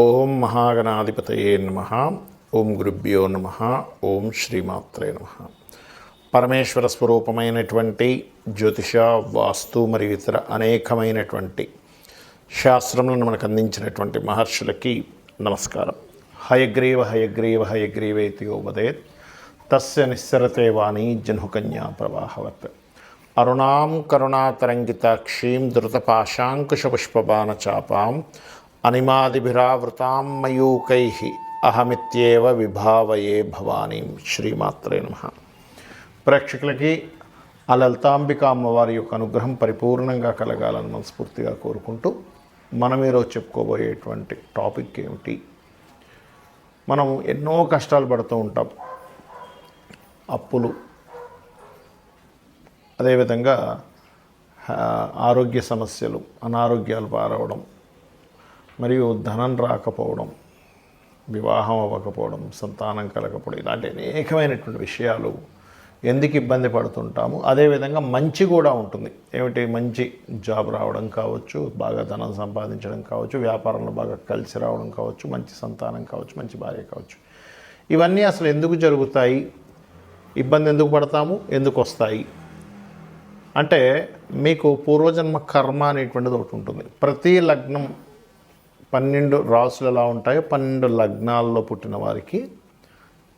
ఓం మహాగణాధిపతయే నమః. ఓం గురుభ్యో నమః. ఓం శ్రీమాత్రే నమః. పరమేశ్వర స్వరూపమైనటువంటి జ్యోతిష, వాస్తు మరియు ఇతర అనేకమైనటువంటి శాస్త్రములను మనకు అందించినటువంటి మహర్షులకి నమస్కారం. హయగ్రీవ హయగ్రీవ హయగ్రీవేతి వదేత్ తస్య నిస్సరతే వాణి జహ్నుకన్యా ప్రవాహవత్. అరుణాం కరుణాతరంగితాక్షీం ధృతపాశాంకుశపుష్పబాణచాపాం అనిమాదిభిరావృతాం మయూకైః అహమిత్యేవ విభావయే భవానీం. శ్రీమాత్రే నమః. ప్రేక్షకులకి ఆ లలితాంబిక అమ్మవారి యొక్క అనుగ్రహం పరిపూర్ణంగా కలగాలని మనస్ఫూర్తిగా కోరుకుంటూ మనం ఈరోజు చెప్పుకోబోయేటువంటి టాపిక్ ఏమిటి? మనం ఎన్నో కష్టాలు పడుతూ ఉంటాం. అప్పులు, అదేవిధంగా ఆరోగ్య సమస్యలు, అనారోగ్యాలు పారవడం, మరియు ధనం రాకపోవడం, వివాహం అవ్వకపోవడం, సంతానం కలగకపోవడం, ఇలాంటి అనేకమైనటువంటి విషయాలు ఎందుకు ఇబ్బంది పడుతుంటాము. అదేవిధంగా మంచి కూడా ఉంటుంది. ఏమిటి? మంచి జాబ్ రావడం కావచ్చు, బాగా ధనం సంపాదించడం కావచ్చు, వ్యాపారంలో బాగా కలిసి రావడం కావచ్చు, మంచి సంతానం కావచ్చు, మంచి భార్య కావచ్చు. ఇవన్నీ అసలు ఎందుకు జరుగుతాయి? ఇబ్బంది ఎందుకు పడతాము? ఎందుకు వస్తాయి అంటే, మీకు పూర్వజన్మ కర్మ అనేటువంటిది ఒకటి ఉంటుంది. ప్రతి లగ్నం 12 రాసులు ఎలా ఉంటాయో 12 లగ్నాల్లో పుట్టిన వారికి,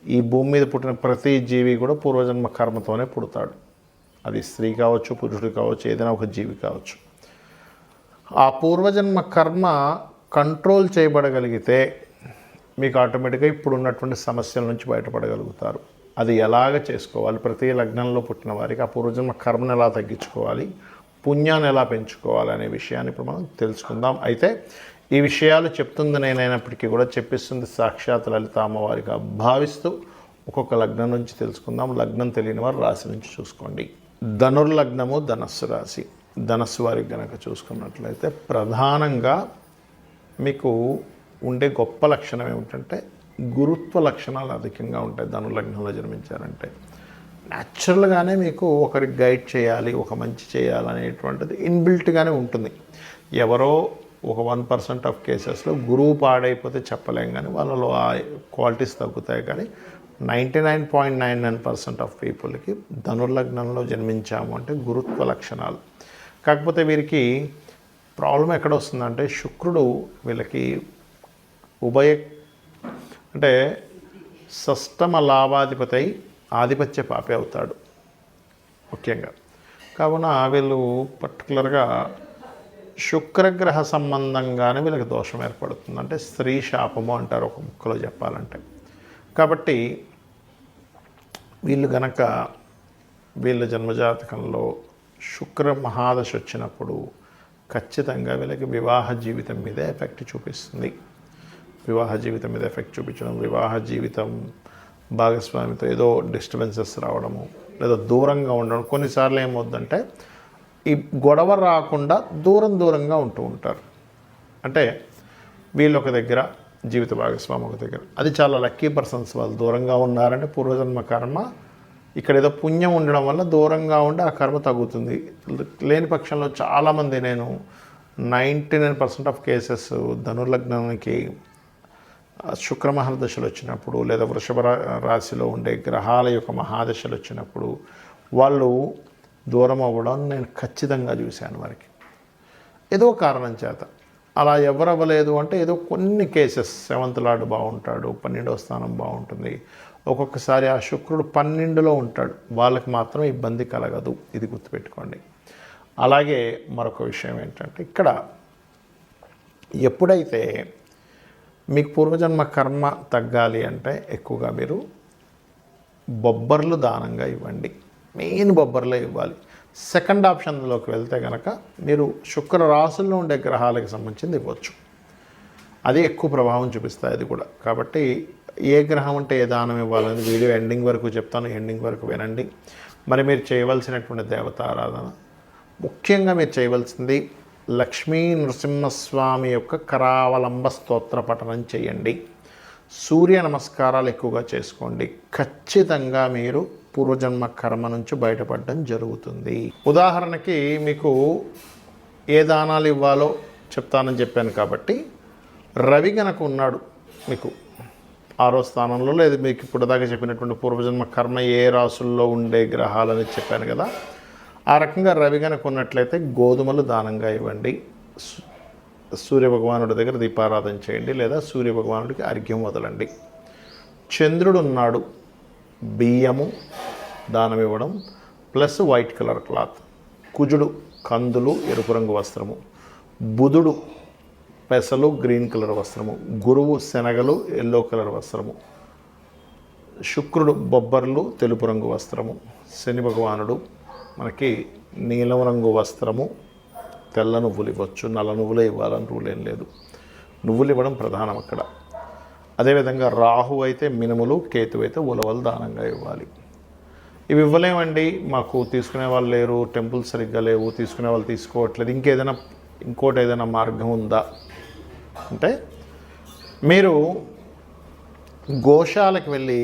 ఈ భూమి మీద పుట్టిన ప్రతి జీవి కూడా పూర్వజన్మ కర్మతోనే పుడతాడు. అది స్త్రీ కావచ్చు, పురుషుడు కావచ్చు, ఏదైనా ఒక జీవి కావచ్చు. ఆ పూర్వజన్మ కర్మ కంట్రోల్ చేయబడగలిగితే మీకు ఆటోమేటిక్గా ఇప్పుడు ఉన్నటువంటి సమస్యల నుంచి బయటపడగలుగుతారు. అది ఎలాగ చేసుకోవాలి? ప్రతి లగ్నంలో పుట్టిన వారికి ఆ పూర్వజన్మ కర్మను ఎలా తగ్గించుకోవాలి, పుణ్యాన్ని ఎలా పెంచుకోవాలి అనే విషయాన్ని ఇప్పుడు మనం తెలుసుకుందాం. అయితే ఈ విషయాలు చెప్తుంది నేనైనప్పటికీ కూడా చెప్పిస్తుంది సాక్షాత్ లలిత అమ్మవారిగా భావిస్తూ ఒక్కొక్క లగ్నం నుంచి తెలుసుకుందాం. లగ్నం తెలియని వారు రాశి నుంచి చూసుకోండి. ధనుర్లగ్నము ధనస్సు రాశి. ధనస్సు వారికి కనుక చూసుకున్నట్లయితే ప్రధానంగా మీకు ఉండే గొప్ప లక్షణం ఏమిటంటే గురుత్వ లక్షణాలు అధికంగా ఉంటాయి. ధనుర్లగ్నంలో జన్మించారంటే న్యాచురల్గానే మీకు ఒకరికి గైడ్ చేయాలి, ఒక మంచి చేయాలనేటువంటిది ఇన్బిల్ట్గానే ఉంటుంది. ఎవరో ఒక 1% ఆఫ్ కేసెస్లో గురువు పాడైపోతే చెప్పలేం, కానీ వాళ్ళలో ఆ క్వాలిటీస్ తగ్గుతాయి. కానీ 99.99% ఆఫ్ పీపుల్కి ధనుర్లగ్నంలో జన్మించాము అంటే గురుత్వ లక్షణాలు. కాకపోతే వీరికి ప్రాబ్లం ఎక్కడ వస్తుందంటే, శుక్రుడు వీళ్ళకి అంటే షష్టమ లాభాధిపతి ఆధిపత్య పాపి అవుతాడు ముఖ్యంగా. కావున వీళ్ళు పర్టికులర్గా శుక్రగ్రహ సంబంధంగానే వీళ్ళకి దోషం ఏర్పడుతుంది. అంటే స్త్రీ శాపము అంటారు ఒక ముక్కలో చెప్పాలంటే. కాబట్టి వీళ్ళు గనక వీళ్ళ జన్మజాతకంలో శుక్ర మహాదశ వచ్చినప్పుడు ఖచ్చితంగా వీళ్ళకి వివాహ జీవితం మీద ఎఫెక్ట్ చూపిస్తుంది. వివాహ జీవితం మీద ఎఫెక్ట్ చూపించడం, వివాహ జీవితం భాగస్వామితో ఏదో డిస్టర్బెన్సెస్ రావడము, లేదా దూరంగా ఉండడం. కొన్నిసార్లు ఏమవుద్దంటే ఈ గొడవ రాకుండా దూరంగా ఉంటూ ఉంటారు. అంటే వీళ్ళు ఒక దగ్గర, జీవిత భాగస్వామి ఒక దగ్గర. అది చాలా లక్కీ పర్సన్స్. వాళ్ళు దూరంగా ఉన్నారంటే పూర్వజన్మ కర్మ ఇక్కడ ఏదో పుణ్యం ఉండడం వల్ల దూరంగా ఉండి ఆ కర్మ తగ్గుతుంది. లేని పక్షంలో చాలామంది, నేను 99% ఆఫ్ కేసెస్ ధనుర్లగ్నానికి శుక్ర మహాదశలు వచ్చినప్పుడు, లేదా వృషభ రాశిలో ఉండే గ్రహాల యొక్క మహాదశలు వచ్చినప్పుడు వాళ్ళు దూరం అవ్వడం నేను ఖచ్చితంగా చూశాను. వారికి ఏదో కారణం చేత. అలా ఎవరు అవ్వలేదు అంటే ఏదో కొన్ని కేసెస్, 7th లార్డ్ బాగుంటాడు, 12వ స్థానం బాగుంటుంది, ఒక్కొక్కసారి ఆ శుక్రుడు 12లో ఉంటాడు, వాళ్ళకి మాత్రం ఇబ్బంది కలగదు. ఇది గుర్తుపెట్టుకోండి. అలాగే మరొక విషయం ఏంటంటే, ఇక్కడ ఎప్పుడైతే మీకు పూర్వజన్మ కర్మ తగ్గాలి అంటే ఎక్కువగా మీరు బొబ్బర్లు దానంగా ఇవ్వండి. మెయిన్ బొబ్బర్లే ఇవ్వాలి. సెకండ్ ఆప్షన్లోకి వెళ్తే కనుక మీరు శుక్ర రాశుల్లో ఉండే గ్రహాలకు సంబంధించింది ఇవ్వచ్చు. అది ఎక్కువ ప్రభావం చూపిస్తాయి అది కూడా. కాబట్టి ఏ గ్రహం అంటే ఏ దానం ఇవ్వాలని వీడియో ఎండింగ్ వరకు చెప్తాను, ఎండింగ్ వరకు వినండి. మరి మీరు చేయవలసినటువంటి దేవత ఆరాధన, ముఖ్యంగా మీరు చేయవలసింది లక్ష్మీ నృసింహస్వామి యొక్క కరావలంబ స్తోత్ర పఠనం చేయండి. సూర్య నమస్కారాలు ఎక్కువగా చేసుకోండి. ఖచ్చితంగా మీరు పూర్వజన్మ కర్మ నుంచి బయటపడడం జరుగుతుంది. ఉదాహరణకి మీకు ఏ దానాలు ఇవ్వాలో చెప్తానని చెప్పాను కాబట్టి రవి గనక ఉన్నాడు మీకు 6వ స్థానంలో, లేదు మీకు ఇప్పుడు దాకా చెప్పినటువంటి పూర్వజన్మ కర్మ ఏ రాసుల్లో ఉండే గ్రహాలని చెప్పాను కదా, ఆ రకంగా రవి గనక ఉన్నట్లయితే గోధుమలు దానంగా ఇవ్వండి, సూర్యభగవానుడి దగ్గర దీపారాధన చేయండి, లేదా సూర్యభగవానుడికి అర్ఘ్యం వదలండి. చంద్రుడు ఉన్నాడు, బియ్యము దానం ఇవ్వడం ప్లస్ వైట్ కలర్ క్లాత్. కుజుడు కందులు ఎరుపు రంగు వస్త్రము, బుధుడు పెసలు గ్రీన్ కలర్ వస్త్రము, గురువు శనగలు ఎల్లో కలర్ వస్త్రము, శుక్రుడు బొబ్బర్లు తెలుపు రంగు వస్త్రము, శని భగవానుడు మనకి నీలం రంగు వస్త్రము, తెల్ల నువ్వులు ఇవ్వచ్చు, నల్ల నువ్వులే ఇవ్వాలని రూల్ ఏం లేదు, నువ్వులు ఇవ్వడం ప్రధానం అక్కడ. అదేవిధంగా రాహు అయితే మినుములు, కేతు అయితే ఉలవలు దానంగా ఇవ్వాలి. ఇవి ఇవ్వలేమండి, మాకు తీసుకునే వాళ్ళు లేరు, టెంపుల్స్ సరిగ్గా లేవు, తీసుకునే వాళ్ళు తీసుకోవట్లేదు, ఇంకోటి ఏదైనా మార్గం ఉందా అంటే, మీరు గోశాలకు వెళ్ళి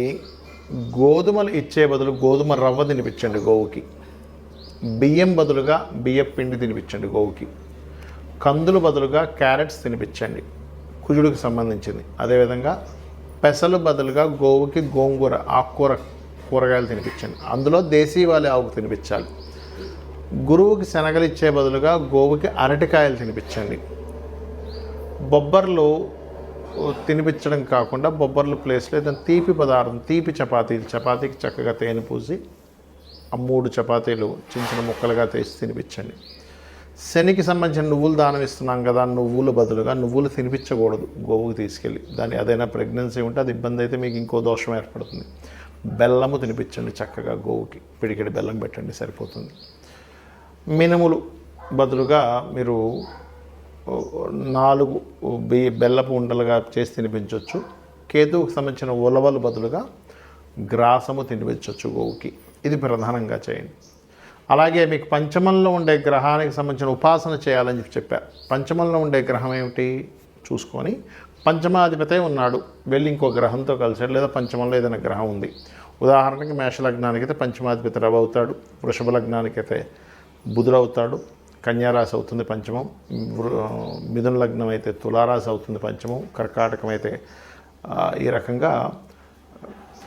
గోధుమలు ఇచ్చే బదులు గోధుమ రవ్వ తినిపించండి గోవుకి, బియ్యం బదులుగా బియ్యం పిండి తినిపించండి గోవుకి, కందులు బదులుగా క్యారెట్స్ తినిపించండి కుజుడికి సంబంధించింది. అదేవిధంగా పెసలు బదులుగా గోవుకి గోంగూర కూరగాయలు తినిపించండి, అందులో దేశీవాళీ ఆవుకు తినిపించాలి. గురువుకి శనగలు ఇచ్చే బదులుగా గోవుకి అరటికాయలు తినిపించండి. బొబ్బర్లు తినిపించడం కాకుండా బొబ్బర్లు ప్లేస్లో ఏదైనా తీపి పదార్థం, తీపి చపాతీకి చక్కగా తేనె పూసి ఆ 3 చపాతీలు చిన్న చిన్న ముక్కలుగా తీసి తినిపించండి. శనికి సంబంధించిన నువ్వులు దానం ఇస్తున్నాం కదా, నువ్వులు బదులుగా నువ్వులు తినిపించకూడదు గోవుకి తీసుకెళ్ళి, అదైనా ప్రెగ్నెన్సీ ఉంటే అది ఇబ్బంది అయితే మీకు ఇంకో దోషం ఏర్పడుతుంది. బెల్లము తినిపించండి చక్కగా గోవుకి, పిడికెడి బెల్లం పెట్టండి సరిపోతుంది. మినుములు బదులుగా మీరు 4 బెల్లపు ఉండలుగా చేసి తినిపించవచ్చు. కేతువుకు సంబంధించిన ఉలవలు బదులుగా గ్రాసము తినిపించవచ్చు గోవుకి. ఇది ప్రధానంగా చేయండి. అలాగే మీకు పంచమంలో ఉండే గ్రహానికి సంబంధించిన ఉపాసన చేయాలని చెప్పా. పంచమంలో ఉండే గ్రహం ఏమిటి చూసుకొని, పంచమాధిపతే ఉన్నాడు, వెళ్ళి ఇంకో గ్రహంతో కలిసాడు, లేదా పంచమంలో ఏదైనా గ్రహం ఉంది. ఉదాహరణకి మేషలగ్నానికి అయితే పంచమాధిపతి రవి అవుతాడు, వృషభ లగ్నానికి అయితే బుధుడు అవుతాడు, కన్యారాశి అవుతుంది పంచమం, మిథున లగ్నం అయితే తులారాశి అవుతుంది పంచమం, కర్కాటకం అయితే ఈ రకంగా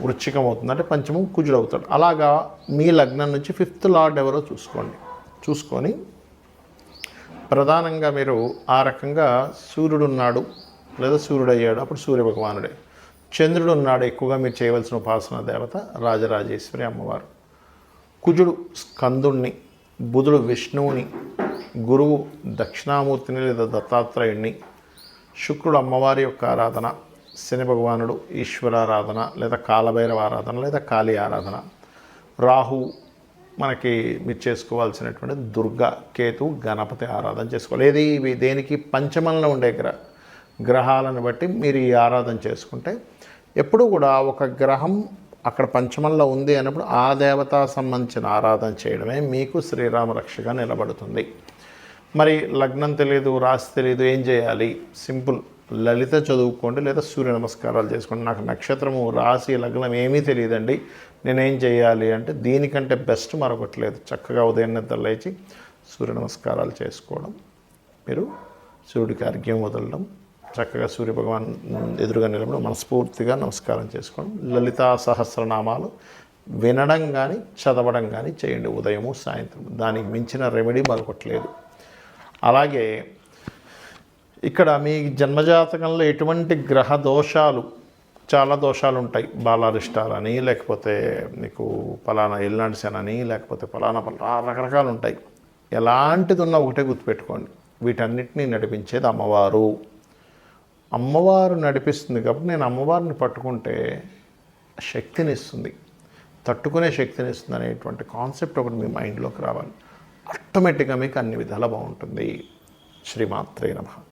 వృశ్చికం అవుతుంది, అంటే పంచమం కుజుడు అవుతాడు. అలాగా మీ లగ్నం నుంచి 5th లార్డ్ ఎవరో చూసుకొని ప్రధానంగా మీరు ఆ రకంగా సూర్యుడు ఉన్నాడు లేదా సూర్యుడు అయ్యాడు, అప్పుడు సూర్యభగవానుడే. చంద్రుడు ఉన్నాడు, ఎక్కువగా మీరు చేయవలసిన ఉపాసన దేవత రాజరాజేశ్వరి అమ్మవారు. కుజుడు స్కందుణ్ణి, బుధుడు విష్ణువుని, గురువు దక్షిణామూర్తిని లేదా దత్తాత్రేయుణ్ణి, శుక్రుడు అమ్మవారి యొక్క ఆరాధన, శని భగవానుడు ఈశ్వరారాధన లేదా కాలభైరవ ఆరాధన లేదా కాళీ ఆరాధన, రాహు మనకి మీరు చేసుకోవాల్సినటువంటి దుర్గా, కేతు, గణపతి ఆరాధన చేసుకోవాలి. ఏది దేనికి పంచమంలో ఉండే గ్రహాలను బట్టి మీరు ఈ ఆరాధన చేసుకుంటే, ఎప్పుడు కూడా ఒక గ్రహం అక్కడ పంచమంలో ఉంది అన్నప్పుడు ఆ దేవత సంబంధించిన ఆరాధన చేయడమే మీకు శ్రీరామ రక్షగా నిలబడుతుంది. మరి లగ్నం తెలియదు, రాశి తెలియదు, ఏం చేయాలి? సింపుల్, లలిత చదువుకోండి లేదా సూర్య నమస్కారాలు చేసుకోండి. నాకు నక్షత్రము, రాశి, లగ్నం ఏమీ తెలియదండి, నేనేం చేయాలి అంటే దీనికంటే బెస్ట్ మరొకటి లేదు. చక్కగా ఉదయం నిద్ర లేచి సూర్య నమస్కారాలు చేసుకోవడం, మీరు సూర్యుడికి అర్ఘ్యం వదలడం, చక్కగా సూర్యభగవాన్ ఎదురుగా నిలబడి మనస్ఫూర్తిగా నమస్కారం చేసుకోవడం, లలితా సహస్రనామాలు వినడం కానీ చదవడం కానీ చేయండి ఉదయము సాయంత్రం. దానికి మించిన రెమెడీ మరొకట్లేదు. అలాగే ఇక్కడ మీ జన్మజాతకంలో ఎటువంటి గ్రహ దోషాలు, చాలా దోషాలు ఉంటాయి. బాలారిష్టాలని, లేకపోతే మీకు పలానా ఎల్నాడిసనని, లేకపోతే పలానా రకరకాలు ఉంటాయి. ఎలాంటిది ఉన్నా ఒకటే గుర్తుపెట్టుకోండి, వీటన్నిటినీ నడిపించేది అమ్మవారు. అమ్మవారు నడిపిస్తుంది కాబట్టి నేను అమ్మవారిని పట్టుకుంటే శక్తిని ఇస్తుంది, తట్టుకునే శక్తిని ఇస్తుంది అనేటువంటి కాన్సెప్ట్ ఒకటి మీ మైండ్లోకి రావాలి. ఆటోమేటిక్గా మీకు అన్ని విధాలా బాగుంటుంది. శ్రీమాత్రే నమః.